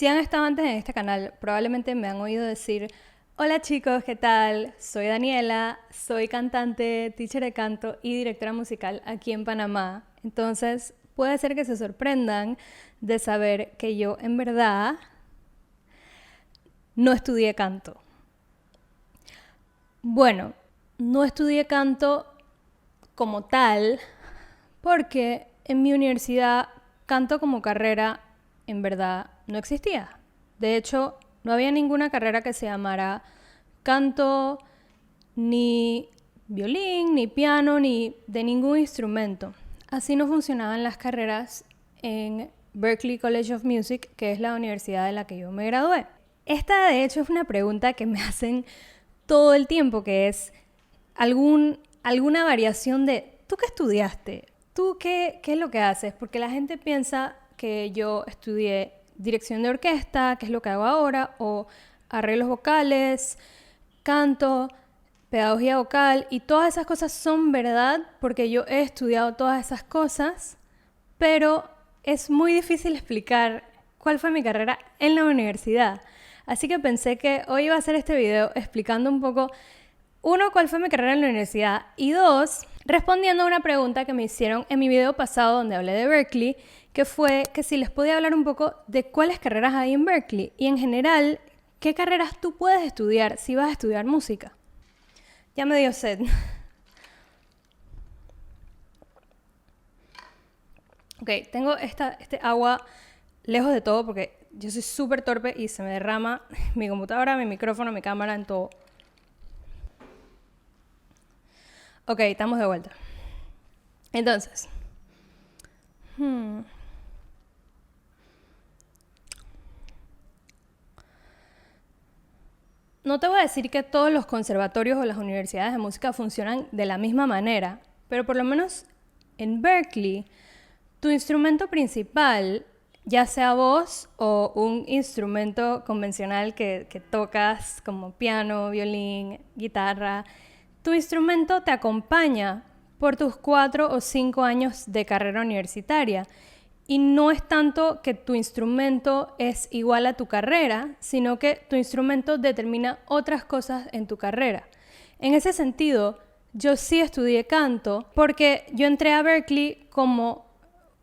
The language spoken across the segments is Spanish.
Si han estado antes en este canal, probablemente me han oído decir: hola chicos, ¿qué tal? Soy Daniela, soy cantante, teacher de canto y directora musical aquí en Panamá. Entonces, puede ser que se sorprendan de saber que yo en verdad no estudié canto. Bueno, no estudié canto como tal porque en mi universidad canto como carrera en verdad no existía. De hecho, no había ninguna carrera que se llamara canto, ni violín, ni piano, ni de ningún instrumento. Así no funcionaban las carreras en Berklee College of Music, que es la universidad de la que yo me gradué. Esta de hecho es una pregunta que me hacen todo el tiempo, que es alguna variación de ¿tú qué estudiaste? ¿Tú qué es lo que haces? Porque la gente piensa que yo estudié dirección de orquesta, que es lo que hago ahora, o arreglos vocales, canto, pedagogía vocal, y todas esas cosas son verdad porque yo he estudiado todas esas cosas, pero es muy difícil explicar cuál fue mi carrera en la universidad. Así que pensé que hoy iba a hacer este video explicando un poco, uno, cuál fue mi carrera en la universidad, y dos, respondiendo a una pregunta que me hicieron en mi video pasado donde hablé de Berklee, que fue que si les podía hablar un poco de cuáles carreras hay en Berklee y en general, qué carreras tú puedes estudiar si vas a estudiar música. Ya me dio sed. Ok, tengo este agua lejos de todo porque yo soy súper torpe y se me derrama mi computadora, mi micrófono, mi cámara, en todo. Ok, estamos de vuelta. Entonces, no te voy a decir que todos los conservatorios o las universidades de música funcionan de la misma manera, pero por lo menos en Berklee, tu instrumento principal, ya sea voz o un instrumento convencional que tocas como piano, violín, guitarra, tu instrumento te acompaña por tus 4 o 5 años de carrera universitaria. Y no es tanto que tu instrumento es igual a tu carrera, sino que tu instrumento determina otras cosas en tu carrera. En ese sentido, yo sí estudié canto porque yo entré a Berklee como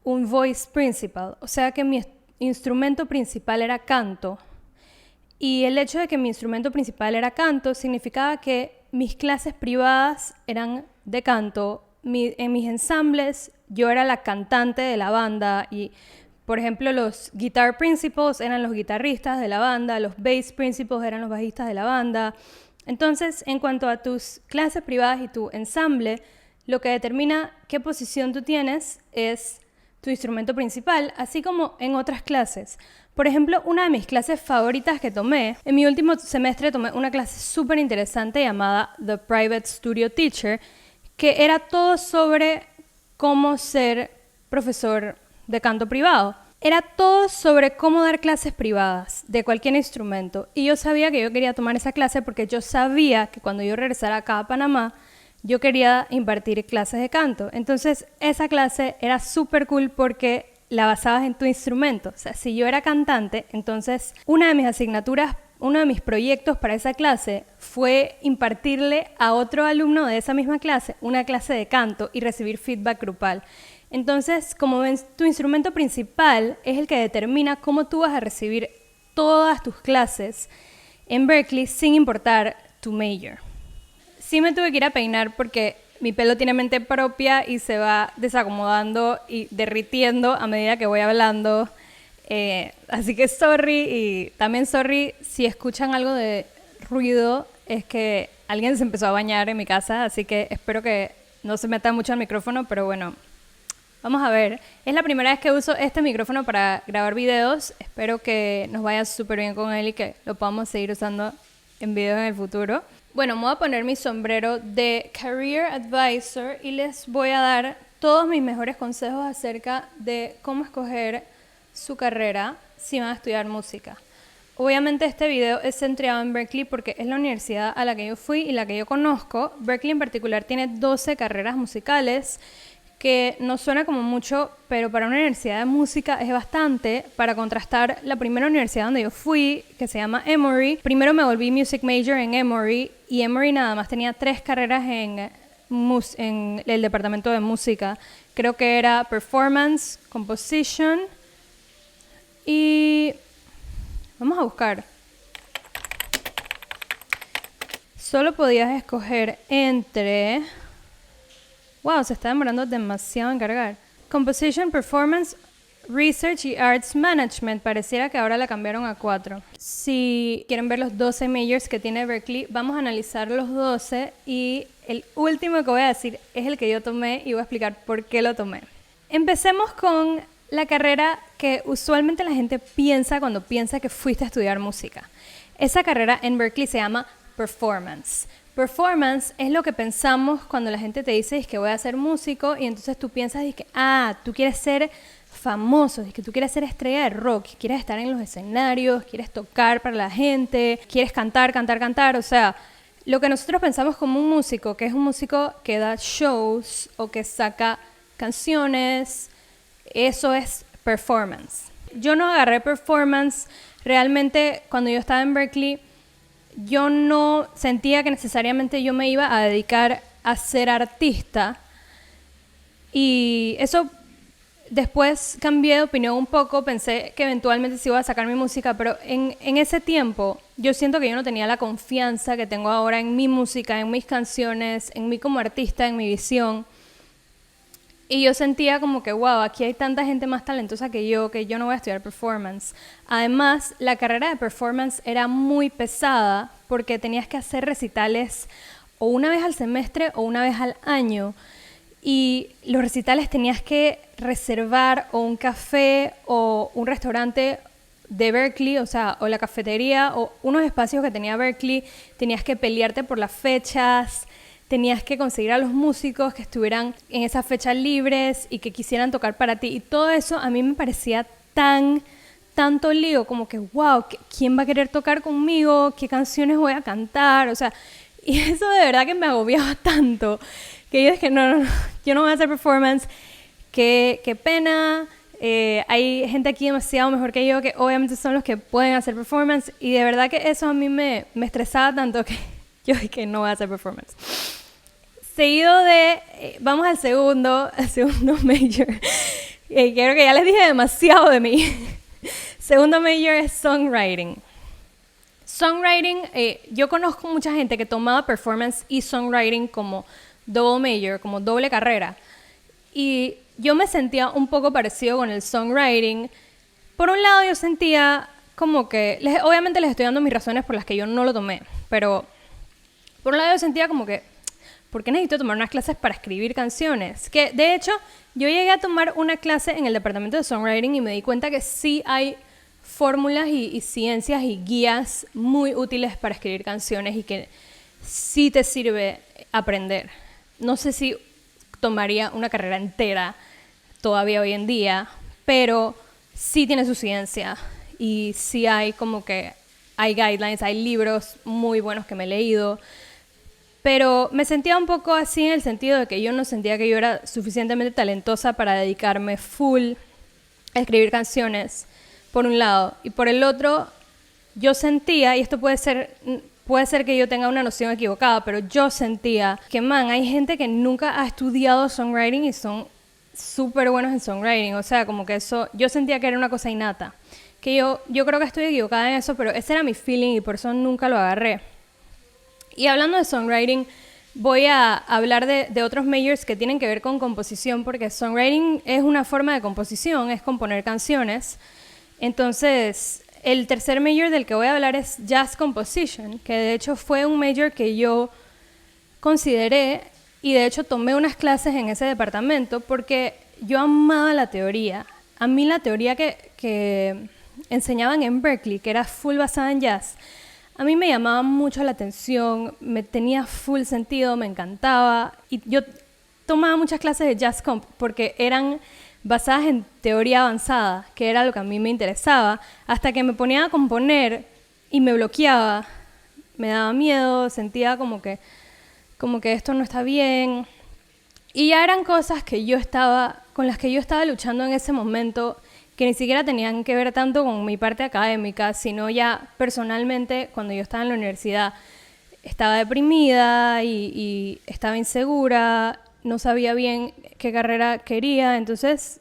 un voice principal, o sea que mi instrumento principal era canto. Y el hecho de que mi instrumento principal era canto significaba que mis clases privadas eran de canto, en mis ensambles yo era la cantante de la banda y, por ejemplo, los guitar principals eran los guitarristas de la banda, los bass principals eran los bajistas de la banda. Entonces, en cuanto a tus clases privadas y tu ensamble, lo que determina qué posición tú tienes es tu instrumento principal, así como en otras clases. Por ejemplo, una de mis clases favoritas que tomé, en mi último semestre tomé una clase súper interesante llamada The Private Studio Teacher, que era todo sobre cómo ser profesor de canto privado. Era todo sobre cómo dar clases privadas de cualquier instrumento. Y yo sabía que yo quería tomar esa clase porque yo sabía que cuando yo regresara acá a Panamá, yo quería impartir clases de canto. Entonces, esa clase era súper cool porque la basabas en tu instrumento. O sea, si yo era cantante, entonces una de mis asignaturas, uno de mis proyectos para esa clase fue impartirle a otro alumno de esa misma clase una clase de canto y recibir feedback grupal. Entonces, como ven, tu instrumento principal es el que determina cómo tú vas a recibir todas tus clases en Berklee sin importar tu major. Sí me tuve que ir a peinar porque mi pelo tiene mente propia y se va desacomodando y derritiendo a medida que voy hablando. Así que sorry, y también sorry si escuchan algo de ruido, es que alguien se empezó a bañar en mi casa, así que espero que no se meta mucho al micrófono, pero bueno, vamos a ver. Es la primera vez que uso este micrófono para grabar videos, espero que nos vaya súper bien con él y que lo podamos seguir usando en videos en el futuro. Bueno, me voy a poner mi sombrero de Career Advisor y les voy a dar todos mis mejores consejos acerca de cómo escoger su carrera si van a estudiar música. Obviamente este video es centrado en Berklee porque es la universidad a la que yo fui y la que yo conozco. Berklee en particular tiene 12 carreras musicales que no suena como mucho, pero para una universidad de música es bastante. Para contrastar, la primera universidad donde yo fui, que se llama Emory, primero me volví music major en Emory, y Emory nada más tenía 3 carreras en el departamento de música. Creo que era performance, composition y... vamos a buscar. Solo podías escoger entre... wow, se está demorando demasiado en cargar. Composition, Performance, Research y Arts Management. Pareciera que ahora la cambiaron a 4. Si quieren ver los 12 majors que tiene Berklee, vamos a analizar los 12 y el último que voy a decir es el que yo tomé y voy a explicar por qué lo tomé. Empecemos con la carrera que usualmente la gente piensa cuando piensa que fuiste a estudiar música. Esa carrera en Berklee se llama Performance. Performance es lo que pensamos cuando la gente te dice que voy a ser músico y entonces tú piensas que tú quieres ser famoso, que tú quieres ser estrella de rock, quieres estar en los escenarios, quieres tocar para la gente, quieres cantar, o sea, lo que nosotros pensamos como un músico, que es un músico que da shows o que saca canciones, eso es performance. Yo no agarré performance, realmente cuando yo estaba en Berklee, yo no sentía que necesariamente yo me iba a dedicar a ser artista y eso después cambié de opinión un poco, pensé que eventualmente sí iba a sacar mi música, pero en ese tiempo yo siento que yo no tenía la confianza que tengo ahora en mi música, en mis canciones, en mí como artista, en mi visión. Y yo sentía como que, wow, aquí hay tanta gente más talentosa que yo no voy a estudiar performance. Además, la carrera de performance era muy pesada porque tenías que hacer recitales o una vez al semestre o una vez al año. Y los recitales tenías que reservar o un café o un restaurante de Berklee, o sea, o la cafetería o unos espacios que tenía Berklee. Tenías que pelearte por las fechas. Tenías que conseguir a los músicos que estuvieran en esas fechas libres y que quisieran tocar para ti. Y todo eso a mí me parecía tanto lío, como que, wow, ¿quién va a querer tocar conmigo? ¿Qué canciones voy a cantar? O sea, y eso de verdad que me agobiaba tanto, que yo dije, no, yo no voy a hacer performance, qué pena. Hay gente aquí demasiado mejor que yo, que obviamente son los que pueden hacer performance, y de verdad que eso a mí me estresaba tanto que yo dije, no voy a hacer performance. Seguido de, vamos al segundo major. Creo que ya les dije demasiado de mí. Segundo major es songwriting. Songwriting, yo conozco mucha gente que tomaba performance y songwriting como double major, como doble carrera. Y yo me sentía un poco parecido con el songwriting. Por un lado yo sentía como que, obviamente les estoy dando mis razones por las que yo no lo tomé, pero por un lado yo sentía como que, ¿por qué necesito tomar unas clases para escribir canciones? Que de hecho, yo llegué a tomar una clase en el departamento de songwriting y me di cuenta que sí hay fórmulas y ciencias y guías muy útiles para escribir canciones y que sí te sirve aprender. No sé si tomaría una carrera entera todavía hoy en día, pero sí tiene su ciencia y sí hay como que hay guidelines, hay libros muy buenos que me he leído. Pero me sentía un poco así en el sentido de que yo no sentía que yo era suficientemente talentosa para dedicarme full a escribir canciones, por un lado. Y por el otro, yo sentía, y esto puede ser que yo tenga una noción equivocada, pero yo sentía que, hay gente que nunca ha estudiado songwriting y son súper buenos en songwriting. O sea, como que eso, yo sentía que era una cosa innata. Que yo creo que estoy equivocada en eso, pero ese era mi feeling y por eso nunca lo agarré. Y hablando de songwriting, voy a hablar de otros majors que tienen que ver con composición, porque songwriting es una forma de composición, es componer canciones. Entonces, el tercer major del que voy a hablar es Jazz Composition, que de hecho fue un major que yo consideré y de hecho tomé unas clases en ese departamento porque yo amaba la teoría. A mí la teoría que enseñaban en Berklee, que era full basada en jazz, a mí me llamaba mucho la atención, me tenía full sentido, me encantaba. Y yo tomaba muchas clases de jazz comp porque eran basadas en teoría avanzada, que era lo que a mí me interesaba, hasta que me ponía a componer y me bloqueaba. Me daba miedo, sentía como que esto no está bien. Y ya eran cosas con las que yo estaba luchando en ese momento, que ni siquiera tenían que ver tanto con mi parte académica, sino ya personalmente, cuando yo estaba en la universidad, estaba deprimida y estaba insegura, no sabía bien qué carrera quería. Entonces,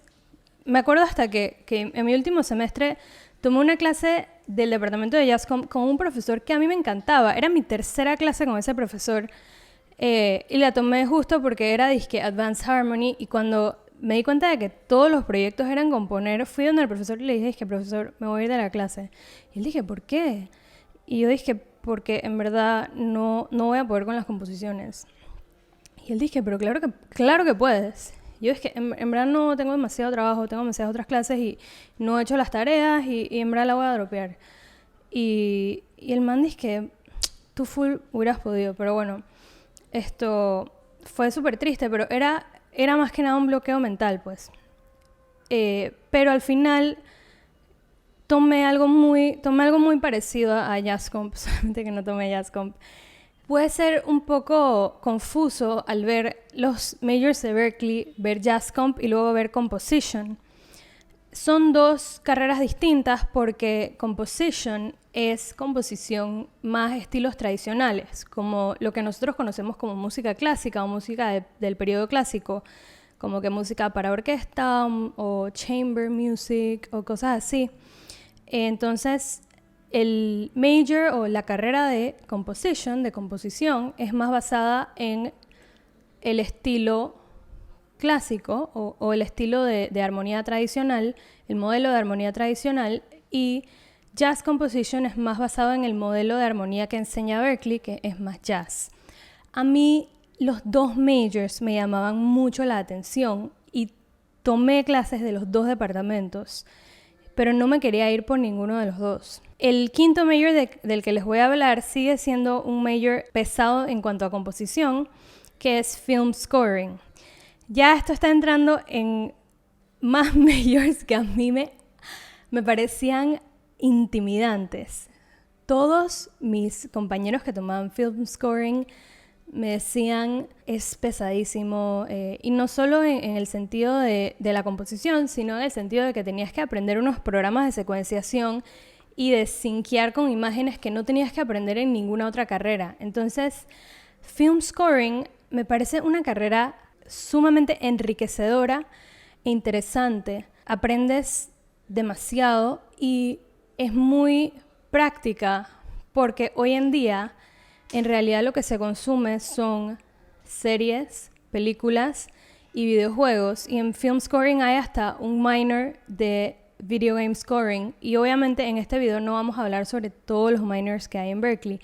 me acuerdo hasta que en mi último semestre tomé una clase del departamento de jazz con un profesor que a mí me encantaba. Era mi tercera clase con ese profesor. Y la tomé justo porque era disque Advanced Harmony, y cuando me di cuenta de que todos los proyectos eran componer, fui donde el profesor y le dije, que profesor, me voy a ir de la clase. Y él dije, ¿por qué? Y yo dije, porque en verdad no voy a poder con las composiciones. Y él dije, pero claro que puedes. Yo es que en verdad no tengo demasiado trabajo, tengo demasiadas otras clases y no he hecho las tareas y en verdad la voy a dropear. Y el man dice que tú full hubieras podido, pero bueno, esto fue súper triste, pero era más que nada un bloqueo mental, pues. Pero al final tomé algo muy parecido a Jazz Comp, solamente que no tomé Jazz Comp. Puede ser un poco confuso al ver los majors de Berklee, ver Jazz Comp y luego ver Composition. Son dos carreras distintas porque Composition es composición más estilos tradicionales, como lo que nosotros conocemos como música clásica o música del periodo clásico, como que música para orquesta o chamber music o cosas así. Entonces, el major o la carrera de composición, es más basada en el estilo clásico o el estilo de armonía tradicional, el modelo de armonía tradicional, y Jazz Composition es más basado en el modelo de armonía que enseña Berklee, que es más jazz. A mí los dos majors me llamaban mucho la atención y tomé clases de los dos departamentos, pero no me quería ir por ninguno de los dos. El quinto major del que les voy a hablar sigue siendo un major pesado en cuanto a composición, que es Film Scoring. Ya esto está entrando en más majors que a mí me parecían intimidantes. Todos mis compañeros que tomaban Film Scoring me decían, es pesadísimo, y no solo en el sentido de la composición, sino en el sentido de que tenías que aprender unos programas de secuenciación y de sinquear con imágenes que no tenías que aprender en ninguna otra carrera. Entonces, Film Scoring me parece una carrera sumamente enriquecedora e interesante. Aprendes demasiado y es muy práctica porque hoy en día en realidad lo que se consume son series, películas y videojuegos, y en Film Scoring hay hasta un minor de Video Game Scoring, y obviamente en este video no vamos a hablar sobre todos los minors que hay en Berklee,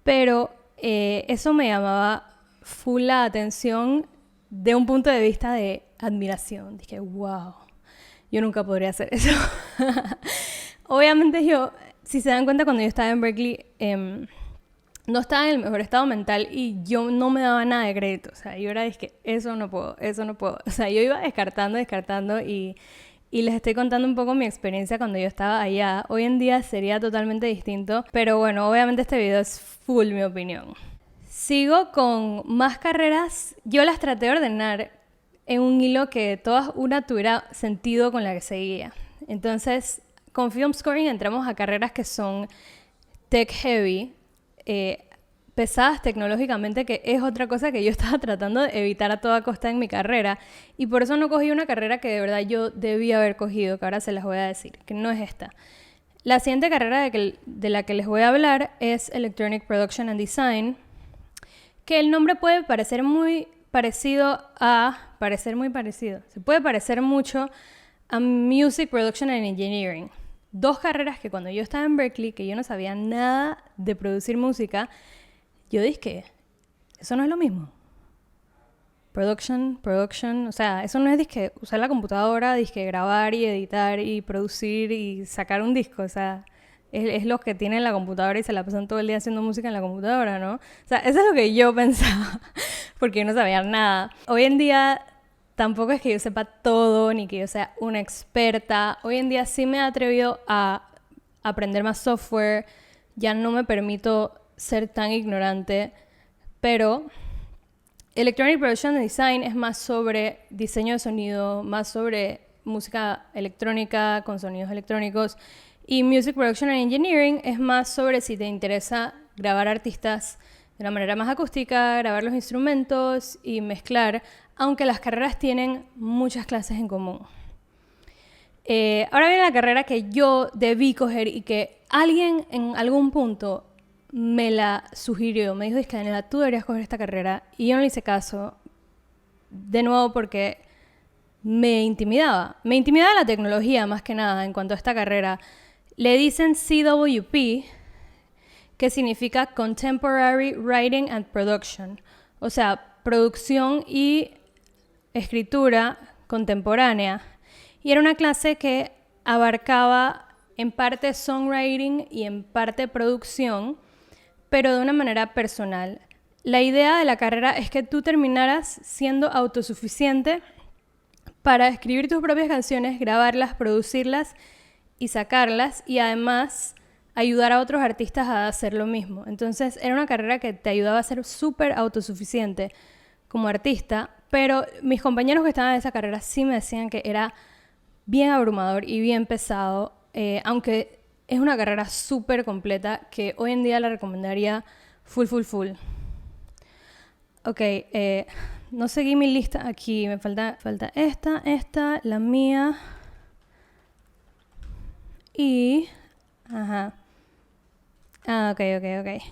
pero eso me llamaba full la atención de un punto de vista de admiración. Dije, wow, yo nunca podría hacer eso. Obviamente yo, si se dan cuenta, cuando yo estaba en Berklee, no estaba en el mejor estado mental y yo no me daba nada de crédito. O sea, yo era, dije, eso no puedo. O sea, yo iba descartando y les estoy contando un poco mi experiencia cuando yo estaba allá. Hoy en día sería totalmente distinto, pero bueno, obviamente este video es full mi opinión. Sigo con más carreras. Yo las traté de ordenar en un hilo que todas una tuviera sentido con la que seguía. Entonces, con Film Scoring entramos a carreras que son tech heavy, pesadas tecnológicamente, que es otra cosa que yo estaba tratando de evitar a toda costa en mi carrera, y por eso no cogí una carrera que de verdad yo debía haber cogido, que ahora se las voy a decir, que no es esta. La siguiente carrera de la que les voy a hablar es Electronic Production and Design, que el nombre puede parecer muy parecido, se puede parecer mucho a Music Production and Engineering. Dos carreras que cuando yo estaba en Berklee, que yo no sabía nada de producir música, yo dije que eso no es lo mismo. Production, o sea, eso no es disque usar la computadora, disque grabar y editar y producir y sacar un disco, o sea, es lo que tienen la computadora y se la pasan todo el día haciendo música en la computadora, ¿no? O sea, eso es lo que yo pensaba, porque yo no sabía nada. Hoy en día tampoco es que yo sepa todo, ni que yo sea una experta. Hoy en día sí me he atrevido a aprender más software, ya no me permito ser tan ignorante, pero Electronic Production Design es más sobre diseño de sonido, más sobre música electrónica con sonidos electrónicos. Y Music Production and Engineering es más sobre si te interesa grabar artistas de una manera más acústica, grabar los instrumentos y mezclar, aunque las carreras tienen muchas clases en común. Ahora viene la carrera que yo debí coger y que alguien en algún punto me la sugirió. Me dijo, Iskanela, tú deberías coger esta carrera. Y yo no le hice caso, de nuevo porque me intimidaba. Me intimidaba la tecnología más que nada en cuanto a esta carrera. Le dicen CWP, que significa Contemporary Writing and Production. O sea, producción y escritura contemporánea. Y era una clase que abarcaba en parte songwriting y en parte producción, pero de una manera personal. La idea de la carrera es que tú terminaras siendo autosuficiente para escribir tus propias canciones, grabarlas, producirlas y sacarlas, y además ayudar a otros artistas a hacer lo mismo. Entonces era una carrera que te ayudaba a ser súper autosuficiente como artista, pero mis compañeros que estaban en esa carrera sí me decían que era bien abrumador y bien pesado, aunque es una carrera súper completa que hoy en día la recomendaría full. Ok, no seguí mi lista aquí, me falta esta, la mía y... Ajá. Ok,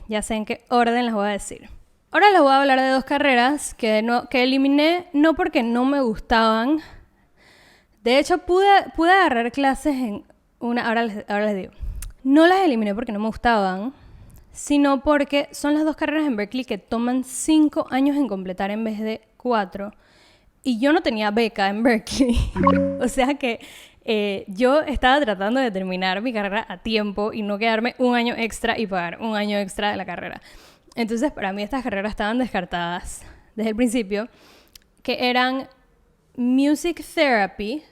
ya sé en qué orden las voy a decir. Ahora les voy a hablar de dos carreras que eliminé no porque no me gustaban. De hecho, pude agarrar clases en una... Ahora les digo. No las eliminé porque no me gustaban, sino porque son las dos carreras en Berklee que toman 5 años en completar en vez de 4. Y yo no tenía beca en Berklee. O sea que yo estaba tratando de terminar mi carrera a tiempo y no quedarme un año extra y pagar un año extra de la carrera. Entonces, para mí estas carreras estaban descartadas desde el principio, que eran Music Therapy,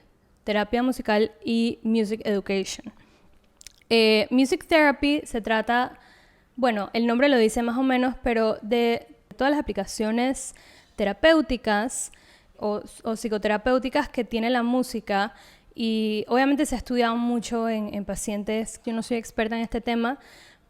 terapia musical, y Music Education. Music Therapy se trata, bueno, el nombre lo dice más o menos, pero de todas las aplicaciones terapéuticas o psicoterapéuticas que tiene la música. Y obviamente se ha estudiado mucho en pacientes. Yo no soy experta en este tema,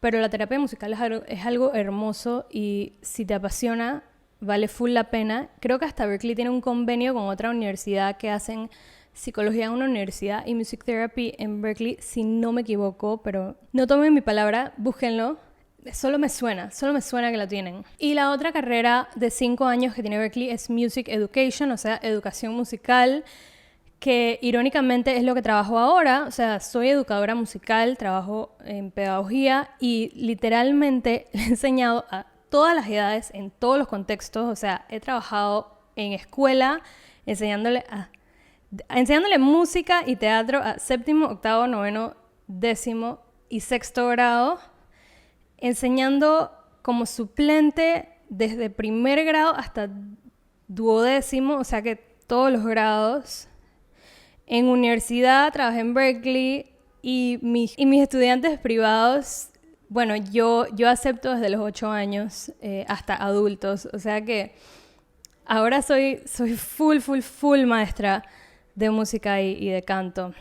pero la terapia musical es algo hermoso y si te apasiona, vale full la pena. Creo que hasta Berklee tiene un convenio con otra universidad que hacen psicología en una universidad y music therapy en Berklee, si no me equivoco, pero no tomen mi palabra, búsquenlo. Solo me suena que la tienen. Y la otra carrera de 5 años que tiene Berklee es Music Education, o sea, educación musical, que irónicamente es lo que trabajo ahora. O sea, soy educadora musical, trabajo en pedagogía y literalmente le he enseñado a todas las edades, en todos los contextos. O sea, he trabajado en escuela enseñándole música y teatro a 7º, 8º, 9º, 10º y 6º grado, enseñando como suplente desde 1er grado hasta 12º, o sea que todos los grados. En universidad trabajé en Berklee y mis estudiantes privados, bueno, yo acepto desde los 8 años hasta adultos, o sea que ahora soy full maestra de música y de canto.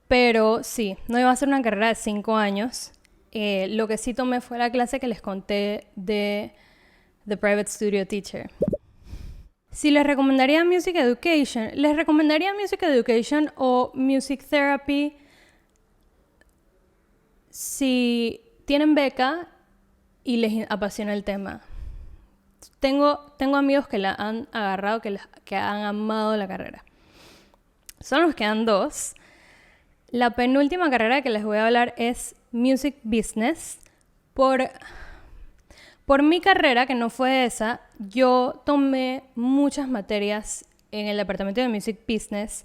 Pero sí, no iba a ser una carrera de 5 años. Lo que sí tomé fue la clase que les conté de The Private Studio Teacher. Si les recomendaría Music Education, o Music Therapy si tienen beca y les apasiona el tema. Tengo amigos que la han agarrado, que han amado la carrera. Solo nos quedan 2. La penúltima carrera que les voy a hablar es Music Business. Por mi carrera, que no fue esa, yo tomé muchas materias en el departamento de Music Business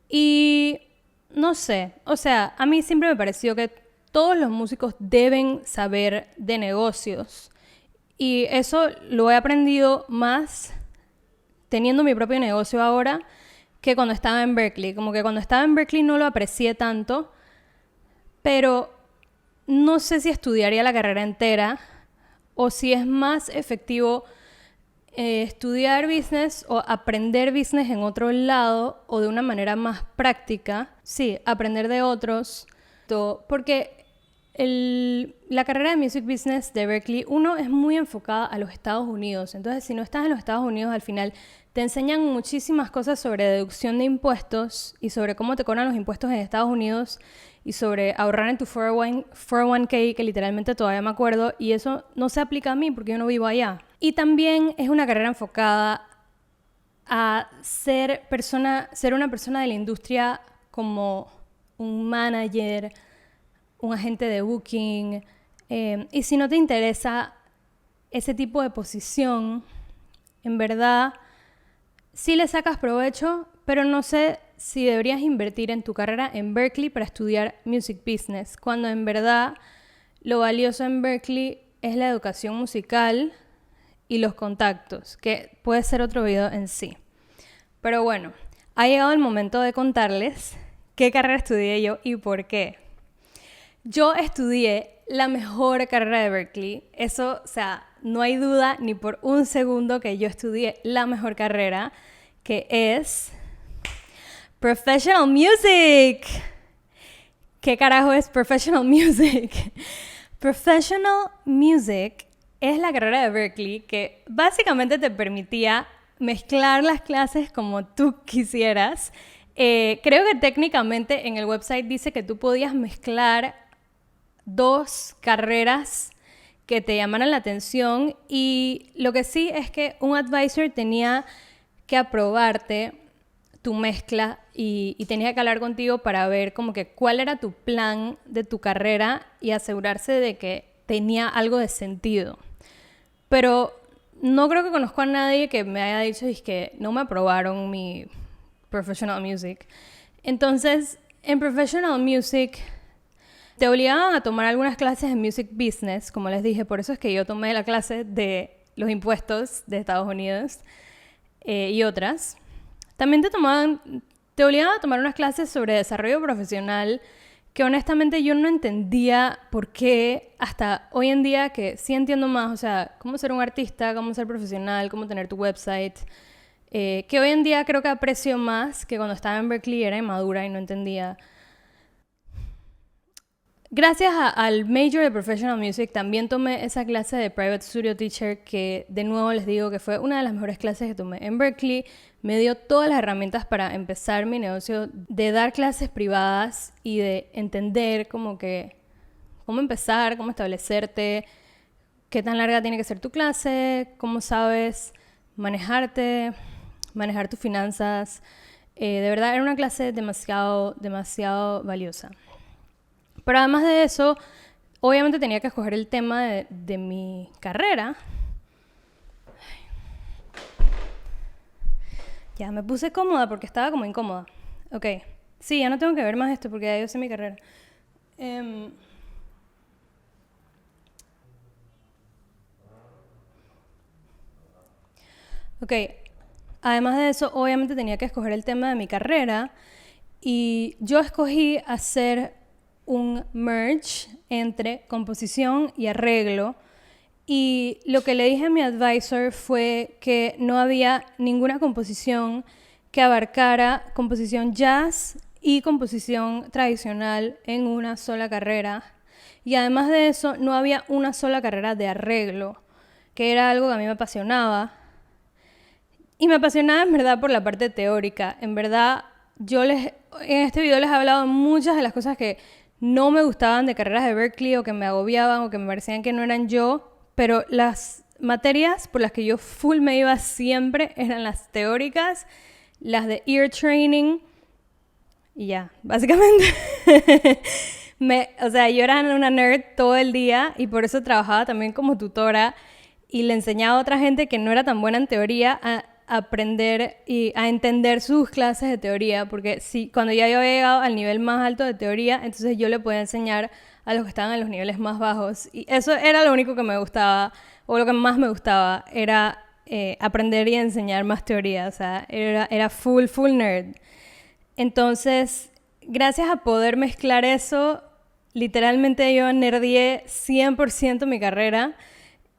y no sé, o sea, a mí siempre me pareció que todos los músicos deben saber de negocios y eso lo he aprendido más teniendo mi propio negocio ahora que cuando estaba en Berklee. Como que cuando estaba en Berklee no lo aprecié tanto, pero no sé si estudiaría la carrera entera o si es más efectivo estudiar business o aprender business en otro lado o de una manera más práctica. Sí, aprender de otros. Porque la carrera de Music Business de Berklee, uno, es muy enfocada a los Estados Unidos. Entonces, si no estás en los Estados Unidos, al final te enseñan muchísimas cosas sobre deducción de impuestos y sobre cómo te cobran los impuestos en Estados Unidos y sobre ahorrar en tu 401k, que literalmente todavía me acuerdo, y eso no se aplica a mí porque yo no vivo allá. Y también es una carrera enfocada a ser una persona de la industria como un manager, un agente de booking, y si no te interesa ese tipo de posición, en verdad sí le sacas provecho, pero no sé si deberías invertir en tu carrera en Berklee para estudiar Music Business, cuando en verdad lo valioso en Berklee es la educación musical y los contactos, que puede ser otro video en sí. Pero bueno, ha llegado el momento de contarles qué carrera estudié yo y por qué. Yo estudié la mejor carrera de Berklee. Eso, o sea, no hay duda ni por un segundo que yo estudié la mejor carrera, que es Professional Music. ¿Qué carajo es Professional Music? Professional Music es la carrera de Berklee que básicamente te permitía mezclar las clases como tú quisieras. Creo que técnicamente en el website dice que tú podías mezclar 2 carreras que te llamaran la atención, y lo que sí es que un advisor tenía que aprobarte tu mezcla y tenía que hablar contigo para ver como que cuál era tu plan de tu carrera y asegurarse de que tenía algo de sentido. Pero no creo que conozco a nadie que me haya dicho que no me aprobaron mi Professional Music. Entonces, en Professional Music te obligaban a tomar algunas clases de Music Business, como les dije, por eso es que yo tomé la clase de los impuestos de Estados Unidos y otras. También te obligaban a tomar unas clases sobre desarrollo profesional que honestamente yo no entendía por qué hasta hoy en día, que sí entiendo más, o sea, cómo ser un artista, cómo ser profesional, cómo tener tu website, que hoy en día creo que aprecio más que cuando estaba en Berklee, era inmadura y no entendía. Gracias al major de Professional Music también tomé esa clase de Private Studio Teacher, que de nuevo les digo que fue una de las mejores clases que tomé en Berklee. Me dio todas las herramientas para empezar mi negocio de dar clases privadas y de entender como que cómo empezar, cómo establecerte, qué tan larga tiene que ser tu clase, cómo sabes manejarte, manejar tus finanzas. De verdad era una clase demasiado, demasiado valiosa. Pero además de eso, obviamente tenía que escoger el tema de mi carrera. Ya me puse cómoda porque estaba como incómoda. Ok. Sí, ya no tengo que ver más esto porque ya yo sé mi carrera. Ok. Además de eso, obviamente tenía que escoger el tema de mi carrera. Y yo escogí hacer un merge entre composición y arreglo, y lo que le dije a mi advisor fue que no había ninguna composición que abarcara composición jazz y composición tradicional en una sola carrera, y además de eso no había una sola carrera de arreglo, que era algo que a mí me apasionaba, y me apasionaba en verdad por la parte teórica. En verdad en este video les he hablado muchas de las cosas que no me gustaban de carreras de Berklee o que me agobiaban o que me parecían que no eran yo, pero las materias por las que yo full me iba siempre eran las teóricas, las de ear training y ya, básicamente. O sea, yo era una nerd todo el día y por eso trabajaba también como tutora y le enseñaba a otra gente que no era tan buena en teoría a aprender y a entender sus clases de teoría, porque cuando ya yo había llegado al nivel más alto de teoría, entonces yo le podía enseñar a los que estaban en los niveles más bajos, y eso era lo único que me gustaba, o lo que más me gustaba, era aprender y enseñar más teoría, o sea, era full nerd. Entonces, gracias a poder mezclar eso, literalmente yo nerdié 100% mi carrera,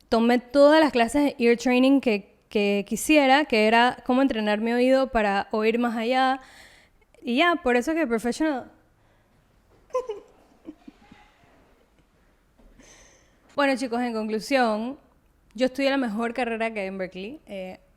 tomé todas las clases de ear training que que quisiera, que era cómo entrenar mi oído para oír más allá. Y ya, por eso que Professional... Bueno, chicos, en conclusión, yo estudié la mejor carrera que hay en Berkeley,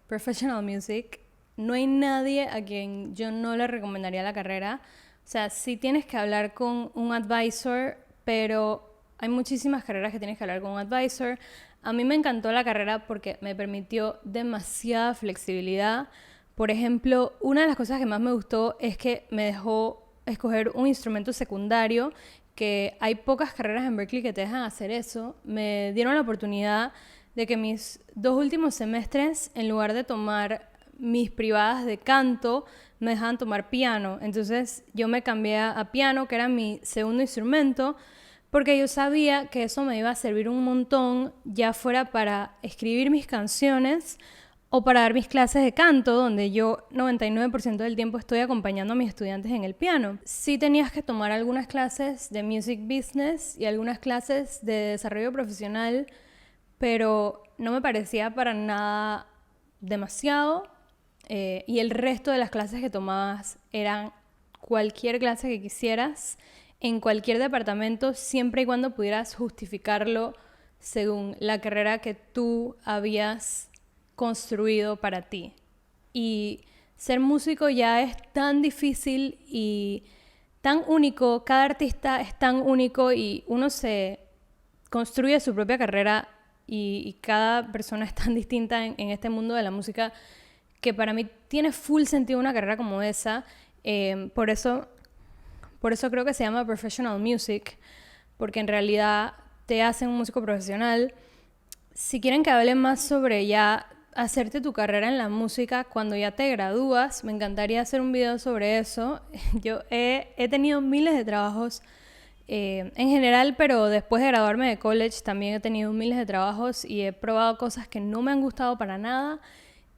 Professional Music. No hay nadie a quien yo no le recomendaría la carrera. O sea, sí tienes que hablar con un advisor, pero hay muchísimas carreras que tienes que hablar con un advisor. A mí me encantó la carrera porque me permitió demasiada flexibilidad. Por ejemplo, una de las cosas que más me gustó es que me dejó escoger un instrumento secundario, que hay pocas carreras en Berkeley que te dejan hacer eso. Me dieron la oportunidad de que mis 2 últimos semestres, en lugar de tomar mis privadas de canto, me dejaban tomar piano. Entonces yo me cambié a piano, que era mi segundo instrumento, porque yo sabía que eso me iba a servir un montón, ya fuera para escribir mis canciones o para dar mis clases de canto, donde yo 99% del tiempo estoy acompañando a mis estudiantes en el piano. Sí tenías que tomar algunas clases de music business y algunas clases de desarrollo profesional, pero no me parecía para nada demasiado. Y el resto de las clases que tomabas eran cualquier clase que quisieras, en cualquier departamento, siempre y cuando pudieras justificarlo según la carrera que tú habías construido para ti. Y ser músico ya es tan difícil y tan único, cada artista es tan único y uno se construye su propia carrera y cada persona es tan distinta en este mundo de la música, que para mí tiene full sentido una carrera como esa. Por eso creo que se llama Professional Music, porque en realidad te hacen un músico profesional. Si quieren que hable más sobre ya hacerte tu carrera en la música cuando ya te gradúas, me encantaría hacer un video sobre eso. Yo he tenido miles de trabajos en general, pero después de graduarme de college también he tenido miles de trabajos y he probado cosas que no me han gustado para nada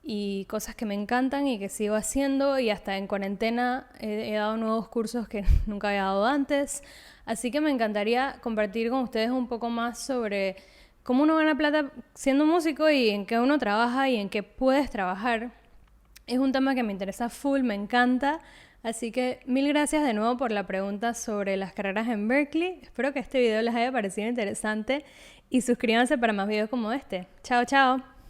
y cosas que me encantan y que sigo haciendo, y hasta en cuarentena he dado nuevos cursos que nunca había dado antes. Así que me encantaría compartir con ustedes un poco más sobre cómo uno gana plata siendo músico y en qué uno trabaja y en qué puedes trabajar. Es un tema que me interesa full, me encanta. Así que mil gracias de nuevo por la pregunta sobre las carreras en Berkeley. Espero que este video les haya parecido interesante y suscríbanse para más videos como este. Chao, chao.